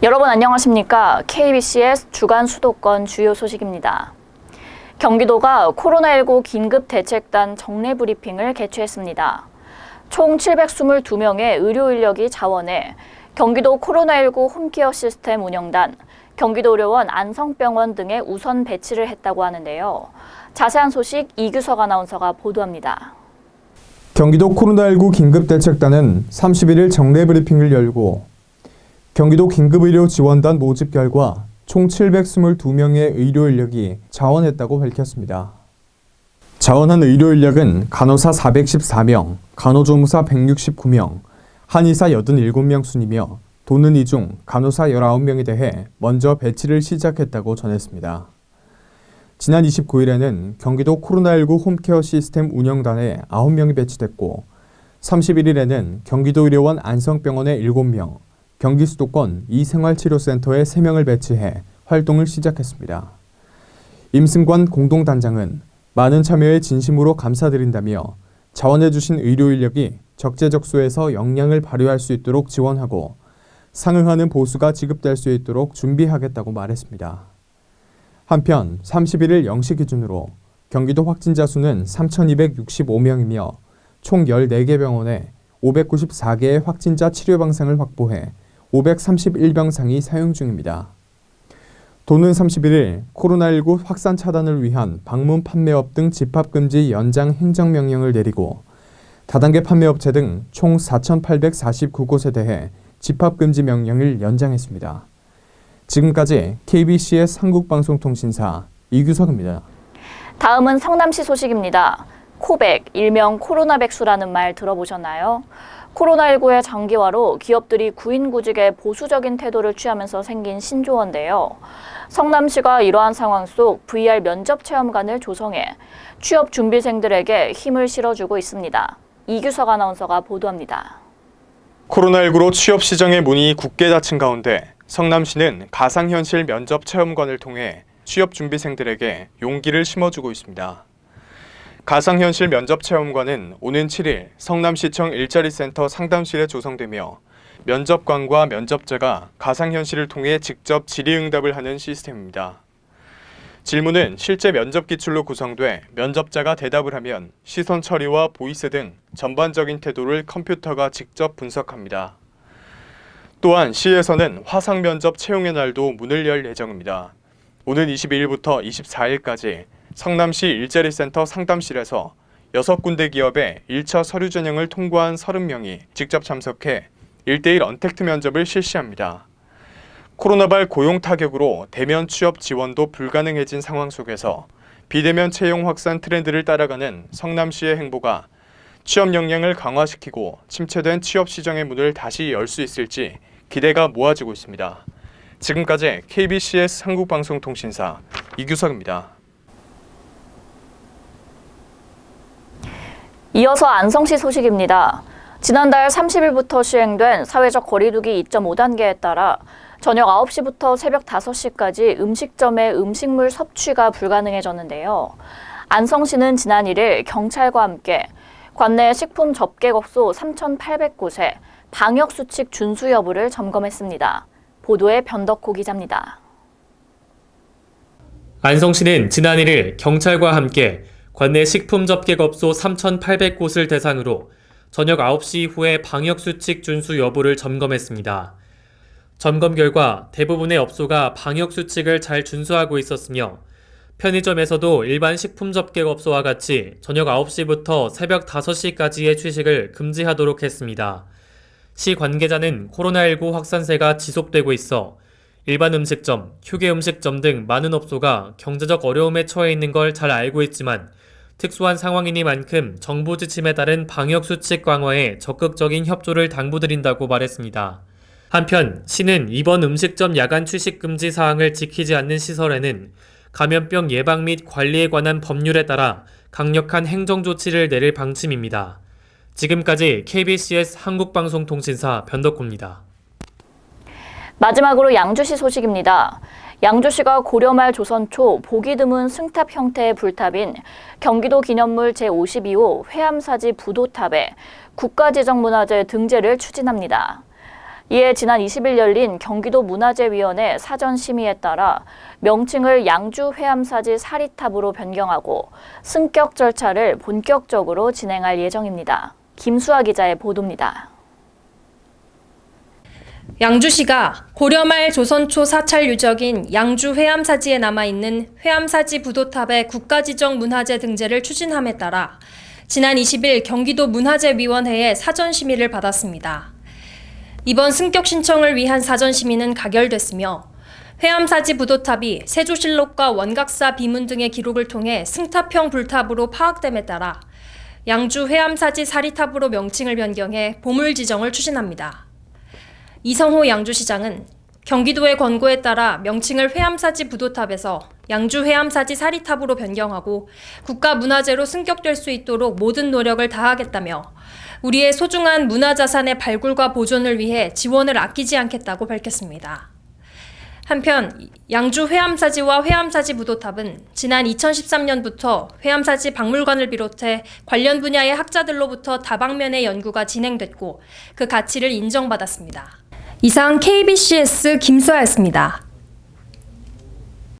여러분 안녕하십니까? KBCS 주간 수도권 주요 소식입니다. 경기도가 코로나19 긴급대책단 정례 브리핑을 개최했습니다. 총 722명의 의료 인력이 자원해 경기도 코로나19 홈케어 시스템 운영단, 경기도의료원 안성병원 등에 우선 배치를 했다고 하는데요. 자세한 소식 이규석 아나운서가 보도합니다. 경기도 코로나19 긴급대책단은 31일 정례 브리핑을 열고 경기도 긴급의료지원단 모집 결과 총 722명의 의료 인력이 자원했다고 밝혔습니다. 자원한 의료 인력은 간호사 414명, 간호조무사 169명, 한의사 87명 순이며 도는 이 중 간호사 19명에 대해 먼저 배치를 시작했다고 전했습니다. 지난 29일에는 경기도 코로나19 홈케어 시스템 운영단에 9명이 배치됐고 31일에는 경기도의료원 안성병원에 7명, 경기수도권 이생활치료센터에 3명을 배치해 활동을 시작했습니다. 임승관 공동단장은 많은 참여에 진심으로 감사드린다며 자원해주신 의료 인력이 적재적소에서 역량을 발휘할 수 있도록 지원하고 상응하는 보수가 지급될 수 있도록 준비하겠다고 말했습니다. 한편 31일 0시 기준으로 경기도 확진자 수는 3,265명이며 총 14개 병원에 594개의 확진자 치료 방상을 확보해 531병상이 사용 중입니다. 도는 31일 코로나19 확산 차단을 위한 방문 판매업 등 집합금지 연장 행정명령을 내리고 다단계 판매업체 등 총 4,849곳에 대해 집합금지 명령을 연장했습니다. 지금까지 KBCS 한국방송통신사 이규석입니다. 다음은 성남시 소식입니다. 코백, 일명 코로나 백수라는 말 들어보셨나요? 코로나19의 장기화로 기업들이 구인구직에 보수적인 태도를 취하면서 생긴 신조어인데요. 성남시가 이러한 상황 속 VR 면접 체험관을 조성해 취업 준비생들에게 힘을 실어주고 있습니다. 이규석 아나운서가 보도합니다. 코로나19로 취업 시장의 문이 굳게 닫힌 가운데 성남시는 가상현실 면접 체험관을 통해 취업 준비생들에게 용기를 심어주고 있습니다. 가상현실 면접 체험관은 오는 7일 성남시청 일자리센터 상담실에 조성되며 면접관과 면접자가 가상현실을 통해 직접 질의응답을 하는 시스템입니다. 질문은 실제 면접 기출로 구성돼 면접자가 대답을 하면 시선 처리와 보이스 등 전반적인 태도를 컴퓨터가 직접 분석합니다. 또한 시에서는 화상 면접 채용의 날도 문을 열 예정입니다. 오는 22일부터 24일까지 성남시 일자리센터 상담실에서 6군데 기업의 1차 서류 전형을 통과한 30명이 직접 참석해 1:1 언택트 면접을 실시합니다. 코로나발 고용 타격으로 대면 취업 지원도 불가능해진 상황 속에서 비대면 채용 확산 트렌드를 따라가는 성남시의 행보가 취업 역량을 강화시키고 침체된 취업 시장의 문을 다시 열 수 있을지 기대가 모아지고 있습니다. 지금까지 KBCS 한국방송통신사 이규석입니다. 이어서 안성시 소식입니다. 지난달 30일부터 시행된 사회적 거리두기 2.5단계에 따라 저녁 9시부터 새벽 5시까지 음식점의 음식물 섭취가 불가능해졌는데요. 안성시는 지난 1일 경찰과 함께 관내 식품 접객업소 3,800곳에 방역수칙 준수 여부를 점검했습니다. 보도에 변덕호 기자입니다. 안성시는 지난 1일 경찰과 함께 관내 식품 접객업소 3,800곳을 대상으로 저녁 9시 이후에 방역수칙 준수 여부를 점검했습니다. 점검 결과 대부분의 업소가 방역수칙을 잘 준수하고 있었으며 편의점에서도 일반 식품 접객업소와 같이 저녁 9시부터 새벽 5시까지의 취식을 금지하도록 했습니다. 시 관계자는 코로나19 확산세가 지속되고 있어 일반 음식점, 휴게 음식점 등 많은 업소가 경제적 어려움에 처해 있는 걸 잘 알고 있지만 특수한 상황이니만큼 정부 지침에 따른 방역수칙 강화에 적극적인 협조를 당부드린다고 말했습니다. 한편 시는 이번 음식점 야간 취식 금지 사항을 지키지 않는 시설에는 감염병 예방 및 관리에 관한 법률에 따라 강력한 행정조치를 내릴 방침입니다. 지금까지 KBCS 한국방송통신사 변덕호입니다. 마지막으로 양주시 소식입니다. 양주시가 고려 말 조선 초 보기 드문 승탑 형태의 불탑인 경기도 기념물 제52호 회암사지 부도탑에 국가지정문화재 등재를 추진합니다. 이에 지난 20일 열린 경기도 문화재위원회 사전 심의에 따라 명칭을 양주 회암사지 사리탑으로 변경하고 승격 절차를 본격적으로 진행할 예정입니다. 김수아 기자의 보도입니다. 양주시가 고려말 조선 초 사찰 유적인 양주 회암사지에 남아있는 회암사지 부도탑의 국가지정 문화재 등재를 추진함에 따라 지난 20일 경기도 문화재위원회에 사전 심의를 받았습니다. 이번 승격 신청을 위한 사전 심의는 가결됐으며 회암사지 부도탑이 세조실록과 원각사 비문 등의 기록을 통해 승탑형 불탑으로 파악됨에 따라 양주 회암사지 사리탑으로 명칭을 변경해 보물 지정을 추진합니다. 이성호 양주시장은 경기도의 권고에 따라 명칭을 회암사지 부도탑에서 양주 회암사지 사리탑으로 변경하고 국가문화재로 승격될 수 있도록 모든 노력을 다하겠다며 우리의 소중한 문화자산의 발굴과 보존을 위해 지원을 아끼지 않겠다고 밝혔습니다. 한편 양주 회암사지와 회암사지 부도탑은 지난 2013년부터 회암사지 박물관을 비롯해 관련 분야의 학자들로부터 다방면의 연구가 진행됐고 그 가치를 인정받았습니다. 이상 KBCS 김수아였습니다.